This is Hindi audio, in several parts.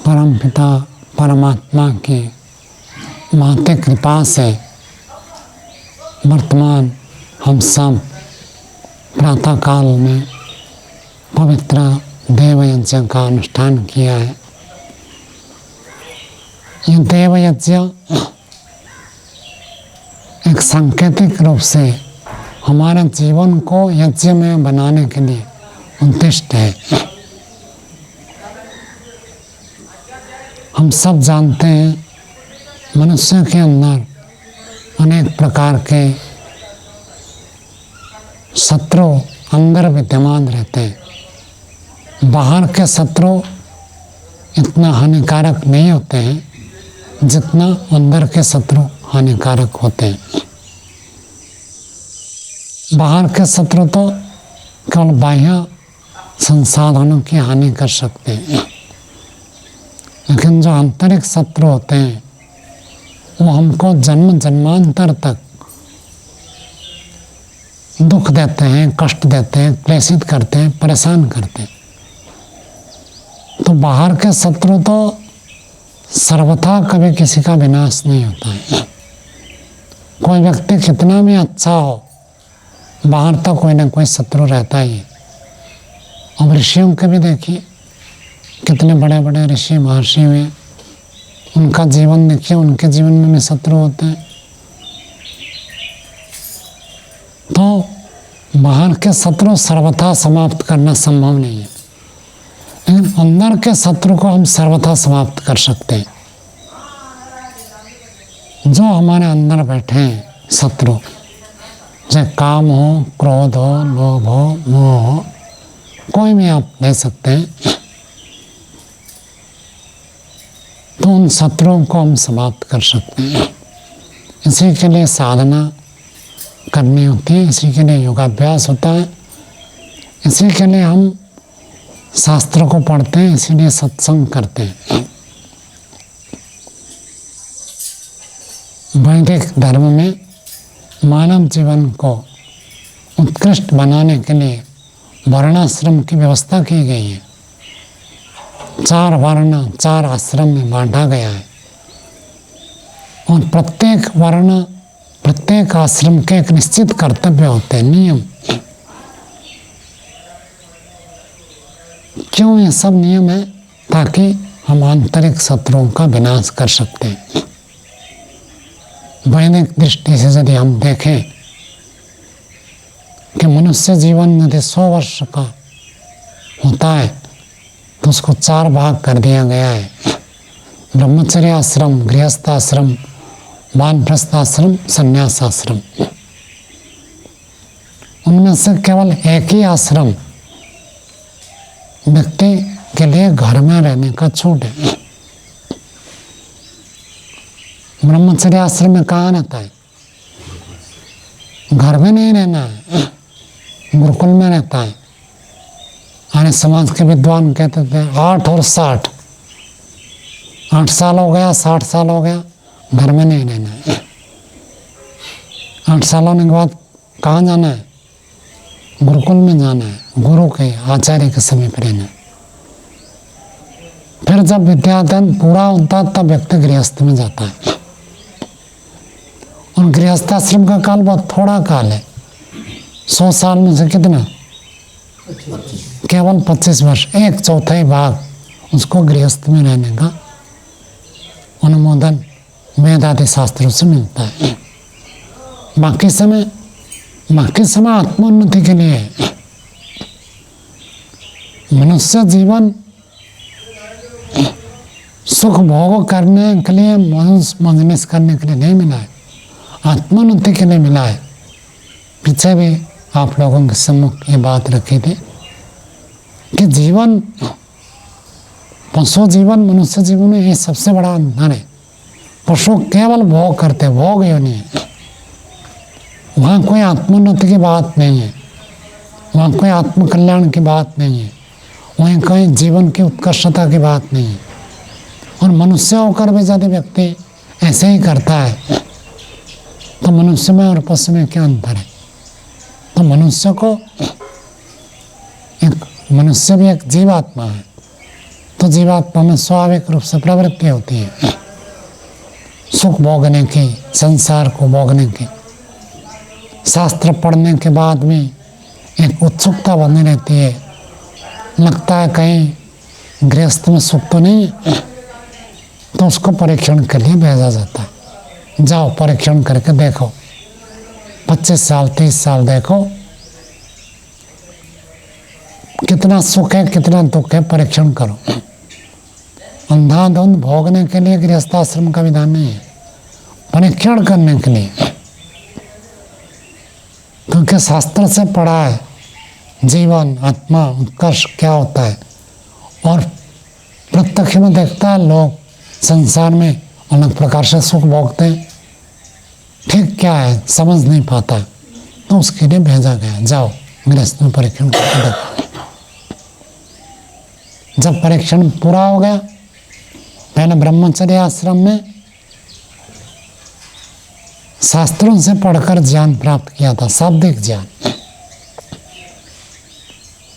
परमपिता परमात्मा की महती कृपा से वर्तमान हम सब प्रातः काल में पवित्र देवयज्ञ का अनुष्ठान किया है। यह देवयज्ञ एक सांकेतिक रूप से हमारे जीवन को यज्ञ में बनाने के लिए उद्दिष्ट है। हम सब जानते हैं मनुष्य के अंदर अनेक प्रकार के शत्रु अंदर विद्यमान रहते हैं। बाहर के शत्रु इतना हानिकारक नहीं होते हैं जितना अंदर के शत्रु हानिकारक होते हैं। बाहर के शत्रु तो केवल बाह्य संसाधनों की हानि कर सकते हैं, लेकिन जो आंतरिक शत्रु होते हैं वो हमको जन्म जन्मांतर तक दुख देते हैं, कष्ट देते हैं, क्लेशित करते हैं, परेशान करते हैं। तो बाहर के शत्रु तो सर्वथा कभी किसी का विनाश नहीं होता है। कोई व्यक्ति कितना भी अच्छा हो, बाहर तो कोई ना कोई शत्रु रहता ही है। अब ऋषियों के भी देखिए, कितने बड़े बड़े ऋषि महर्षि हुए, उनका जीवन देखिए, उनके जीवन में भी शत्रु होते हैं। तो बाहर के शत्रु सर्वथा समाप्त करना संभव नहीं है, लेकिन अंदर के शत्रु को हम सर्वथा समाप्त कर सकते हैं। जो हमारे अंदर बैठे हैं शत्रु, चाहे काम हो, क्रोध हो, लोभ हो, मोह हो, कोई भी आप ले सकते हैं, तो उन शत्रुओं को हम समाप्त कर सकते हैं। इसी के लिए साधना करनी होती है, इसी के लिए योगाभ्यास होता है, इसी के लिए हम शास्त्र को पढ़ते हैं, इसीलिए सत्संग करते हैं। वैदिक धर्म में मानव जीवन को उत्कृष्ट बनाने के लिए वर्णाश्रम की व्यवस्था की गई है। 4 वर्ण 4 आश्रम में बांटा गया है, और प्रत्येक वर्ण प्रत्येक आश्रम के एक निश्चित कर्तव्य होते हैं, नियम। क्यों ये सब नियम है? ताकि हम आंतरिक शत्रुओं का विनाश कर सकते हैं। वैदिक दृष्टि से यदि हम देखें कि मनुष्य जीवन यदि 100 वर्ष का होता है तो उसको 4 भाग कर दिया गया है। ब्रह्मचर्य आश्रम, गृहस्थ आश्रम, वानप्रस्थ आश्रम, संन्यास आश्रम। उनमें से केवल एक ही आश्रम व्यक्ति के लिए घर में रहने का छूट है। ब्रह्मचर्य आश्रम में कहाँ रहता है? घर में नहीं रहना है, गुरुकुल में रहता है। आर्य समाज के विद्वान कहते थे 8 और 60, 8 साल हो गया, 60 साल हो गया, घर में नहीं रहना है। 8 साल होने के बाद कहाँ जाना है? गुरुकुल में जाना है, गुरु के आचार्य के समीप रहना है। फिर जब विद्यादान पूरा होता है तब व्यक्ति गृहस्थ में जाता है। और गृहस्थ आश्रम का काल बहुत थोड़ा काल है। 100 साल में से कितना? केवल 25 वर्ष, 1/4 भाग उसको गृहस्थ में रहने का अनुमोदन वेद आदि शास्त्रों से मिलता है। बाकी समय आत्मोन्नति के लिए है। मनुष्य जीवन सुख भोग करने के लिए, मौज करने के लिए नहीं मिला है, आत्मोन्नति के लिए मिला है। पीछे भी आप लोगों के सम्मुख ये बात रखी थी कि जीवन, पशु जीवन मनुष्य जीवन में ये सबसे बड़ा अंतर है। पशु केवल भोग करते, भोग योनि है। वहाँ कोई आत्मोन्नति की बात नहीं है, वहाँ कोई आत्मकल्याण की बात नहीं है, वहीं कोई जीवन की उत्कृष्टता की बात नहीं है। और मनुष्य होकर भी यदि व्यक्ति ऐसे ही करता है तो मनुष्य में और पशु में क्या अंतर है? तो मनुष्य भी एक जीवात्मा है, तो जीवात्मा में स्वाभाविक रूप से प्रवृत्ति होती है सुख भोगने की, संसार को भोगने की। शास्त्र पढ़ने के बाद भी एक उत्सुकता बनी रहती है, लगता है कहीं गृहस्थ में सुख तो नहीं है, तो उसको परीक्षण के लिए भेजा जाता है। जाओ परीक्षण करके देखो, 25 साल 30 साल देखो कितना सुख है कितना दुख है, परीक्षण करो। अंधाधुंध भोगने के लिए गृहस्थाश्रम का विधान नहीं है, परीक्षण करने के लिए। क्योंकि शास्त्र से पढ़ा है जीवन आत्मा उत्कर्ष क्या होता है, और प्रत्यक्ष में देखता है लोग संसार में अलग प्रकार से सुख भोगते हैं, ठीक क्या है समझ नहीं पाता, तो उसके लिए भेजा गया जाओ गृहस्थ में परीक्षण करके देखो। जब परीक्षण पूरा हो गया, पहले ब्रह्मचर्य आश्रम में शास्त्रों से पढ़कर ज्ञान प्राप्त किया था, शाब्दिक ज्ञान।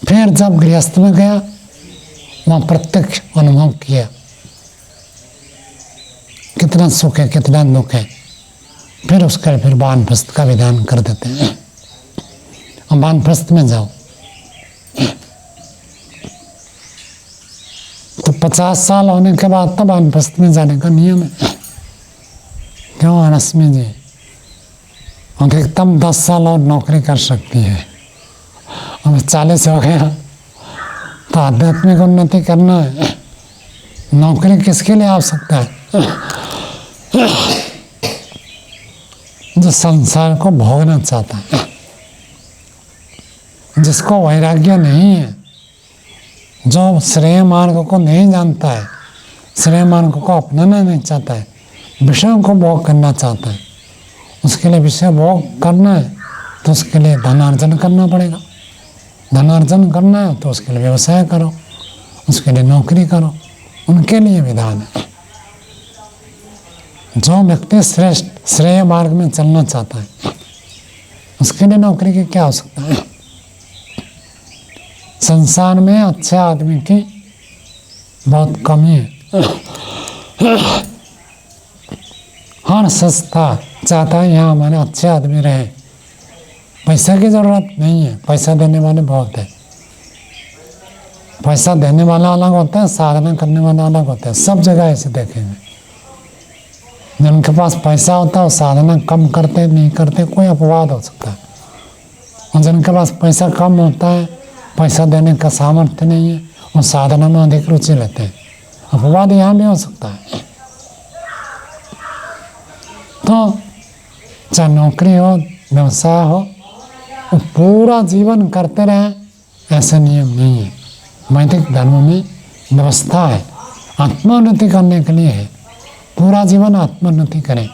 फिर जब गृहस्थ में गया वहां प्रत्यक्ष अनुभव किया कितना सुख है कितना दुख है। फिर उसका फिर वानप्रस्थ का विधान कर देते हैं, अब वानप्रस्थ में जाओ। तो 50 साल होने के बाद तब वानप्रस्थ में जाने का नियम है। क्यों रश्मि जी? अधिकतम 10 साल और नौकरी कर सकती है, अब 40 हो गया तो आध्यात्मिक उन्नति करना है, नौकरी किसके लिए आवश्यकता है? जो संसार को भोगना चाहता है, जिसको वैराग्य नहीं है, जो श्रेय मार्ग को नहीं जानता है, श्रेय मार्ग को अपनाना नहीं चाहता है, विषयों को भोग करना चाहता है, उसके लिए विषय भोग करना है तो उसके लिए धनार्जन करना पड़ेगा। धनार्जन करना है तो उसके लिए व्यवसाय करो, उसके लिए नौकरी करो, उनके लिए विधान है। जो व्यक्ति श्रेष्ठ श्रेय मार्ग में चलना चाहता है उसके लिए नौकरी की क्या आवश्यकता है? संसार में अच्छे आदमी की बहुत कमी है। हर संस्था चाहता है यहाँ हमारे अच्छे आदमी रहे, पैसा की जरूरत नहीं है, पैसा देने वाले बहुत है। पैसा देने वाला अलग होता है, साधना करने वाला अलग होता है, सब जगह ऐसे देखेंगे। जिनके पास पैसा होता है वो साधना कम करते नहीं करते कोई अपवाद हो सकता है, और जिनके पास पैसा कम होता है, पैसा देने का सामर्थ्य नहीं है, वो साधना में अधिक रुचि लेते हैं, अपवाद यहाँ भी हो सकता है। तो चाहे नौकरी हो व्यवसाय हो, वो पूरा जीवन करते रहे ऐसा नियम नहीं है। वैदिक धर्म में व्यवस्था है, आत्मोन्नति करने के लिए है, पूरा जीवन आत्मोन्नति करें।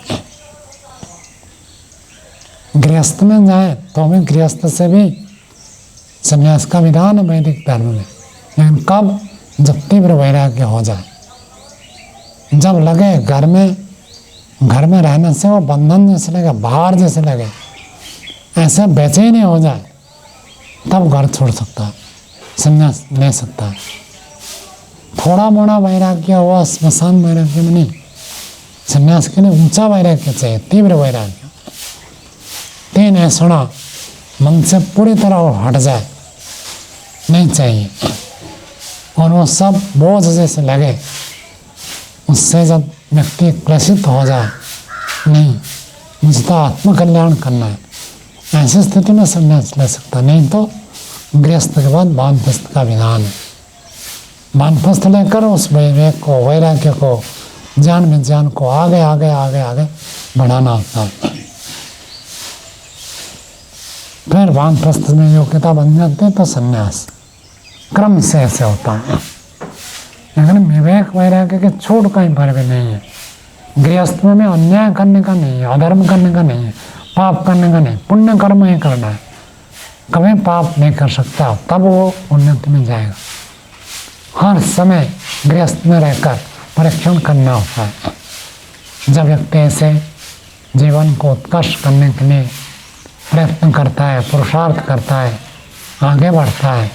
गृहस्थ में जाए तो हमें गृहस्थ से भी संन्यास का विधान है वैदिक धर्म में, लेकिन कब? जब तीव्र वैराग्य हो जाए, जब लगे घर में रहने से वो बंधन जैसे लगे, भार जैसे लगे, ऐसा बेचैनी हो जाए, तब घर छोड़ सकता है, संन्यास ले सकता है। थोड़ा मोड़ा वैराग्य हुआ, स्मशान वैराग्य में नहीं, संन्यास के लिए ऊंचा वैराग्य चाहिए, तीव्र वैराग्य। 3 ऐसा मन से पूरी तरह वो हट जाए नहीं चाहिए, और वो सब बोझ जैसे लगे, उससे जब व्यक्ति क्लेशित हो जाए, नहीं मुझे तो आत्मकल्याण करना है, ऐसी स्थिति में संन्यास ले सकता, नहीं तो गृहस्थ के बाद वानप्रस्थ का विधान है। वानप्रस्थ लेकर उस विवेक को, वैराग्य को, ज्ञान विज्ञान को आगे आगे आगे आगे बढ़ाना होता है। फिर वानप्रस्थ में योग्यता बन जाती है तो संन्यास क्रम से ऐसे होता है। लेकिन विवेक वैराग्य के छूट कहीं पर भी नहीं है। गृहस्थ में अन्याय करने का नहीं है, अधर्म करने का नहीं है, पाप करने का नहीं, पुण्य कर्म ही करना है। कभी पाप नहीं कर सकता, तब वो उन्नति में जाएगा। हर समय गृहस्थ में रहकर परीक्षण करना होता है। जब व्यक्ति ऐसे जीवन को उत्कर्ष करने के लिए प्रयत्न करता है, पुरुषार्थ करता है, आगे बढ़ता है,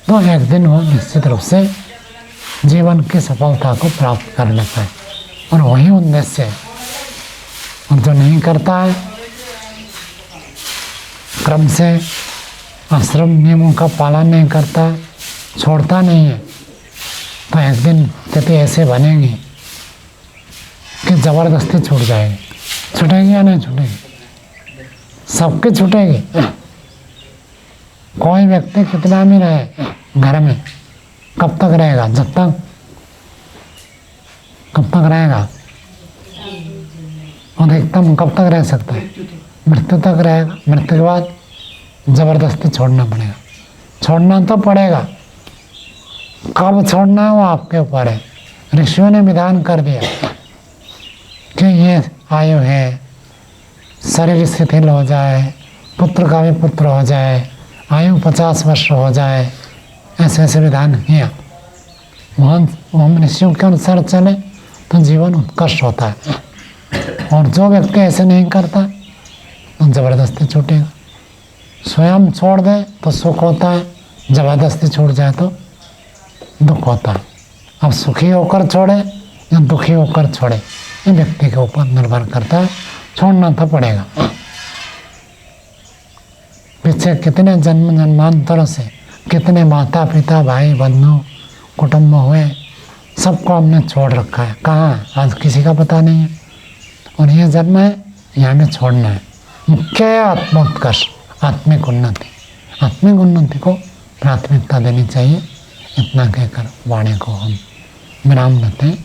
तो एक दिन वो निश्चित रूप से जीवन की सफलता को प्राप्त कर लेता है, और वही उद्देश्य है। और जो नहीं करता है, क्रम से आश्रम नियमों का पालन नहीं करता है, छोड़ता नहीं है, तो एक दिन स्थिति ऐसे बनेगी कि जबरदस्ती छूट जाएगी। छूटेगी या नहीं छूटेगी? सबकी छूटेगी। कोई व्यक्ति कितना भी रहे घर में, कब तक रहेगा? जब तक कब तक रहेगा? अधिकतम कब तक रह सकता है? मृत्यु तक रहेगा। मृत्यु के बाद जबरदस्ती छोड़ना पड़ेगा। छोड़ना तो पड़ेगा, कब छोड़ना है वो आपके ऊपर है। ऋषियों ने विधान कर दिया कि ये आयु है, शरीर शिथिल हो जाए, पुत्र का भी पुत्र हो जाए, आयु 50 वर्ष हो जाए, ऐसे ऐसे विधान किया। हम ऋषियों के अनुसार चले तो जीवन उत्कर्ष होता है, और जो व्यक्ति ऐसे नहीं करता तो जबरदस्ती छूटेगा। स्वयं छोड़ दे तो सुख होता है, जबरदस्ती छूट जाए तो दुख होता है। अब सुखी होकर छोड़े या दुखी होकर छोड़े, ये व्यक्ति के ऊपर निर्भर करता है। छोड़ना तो पड़ेगा। पीछे कितने जन्म जन्मांतरों से कितने माता पिता भाई बंधु कुटुंब हुए, सबको हमने छोड़ रखा है। कहाँ? आज किसी का पता नहीं है। और ये जन्म है, यहाँ में छोड़ना है। मुख्य है आत्मोत्कर्ष, आत्मिक उन्नति। आत्मिक उन्नति को प्राथमिकता देनी चाहिए। इतना कहकर वाणी को हम विराम देते हैं।